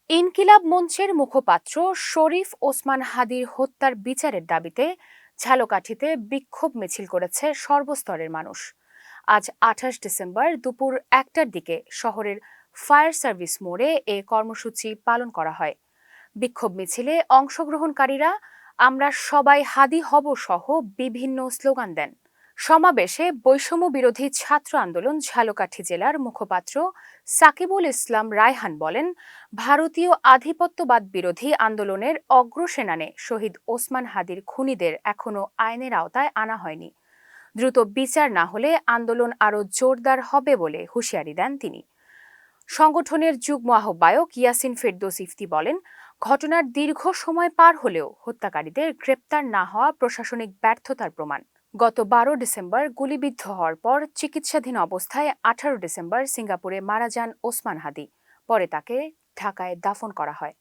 ইনকিলাব মঞ্চের মুখপাত্র শরীফ ওসমান হাদির হত্যার বিচারের দাবিতে ঝালকাঠিতে বিক্ষোভ মিছিল করেছে সর্বস্তরের মানুষ। আজ ২৮ ডিসেম্বর দুপুর ১টার দিকে শহরের ফায়ার সার্ভিস মোড়ে এ কর্মসূচি পালন করা হয়। বিক্ষোভ মিছিলে অংশগ্রহণকারীরা আমরা সবাই হাদি হব সহ বিভিন্ন স্লোগান দেন। সমাবেশে বৈষম্য বিরোধী ছাত্র আন্দোলন ঝালকাঠি জেলার মুখপাত্র সাকিবুল ইসলাম রায়হান বলেন, ভারতীয় আধিপত্যবাদ বিরোধী আন্দোলনের অগ্রসেনানে শহীদ ওসমান হাদির খুনিদের এখনো আইনের আওতায় আনা হয়নি। দ্রুত বিচার না হলে আন্দোলন আরও জোরদার হবে বলে হুঁশিয়ারি দেন তিনি। সংগঠনের যুগ্ম আহ্বায়ক ইয়াসিন ফেরদৌস ইফতি বলেন, ঘটনার দীর্ঘ সময় পার হলেও হত্যাকারীদের গ্রেপ্তার না হওয়া প্রশাসনিক ব্যর্থতার প্রমাণ। গত ১২ ডিসেম্বর গুলিবিদ্ধ হওয়ার পর চিকিৎসাধীন অবস্থায় ১৮ ডিসেম্বর সিঙ্গাপুরে মারা যান ওসমান হাদি। পরে তাকে ঢাকায় দাফন করা হয়।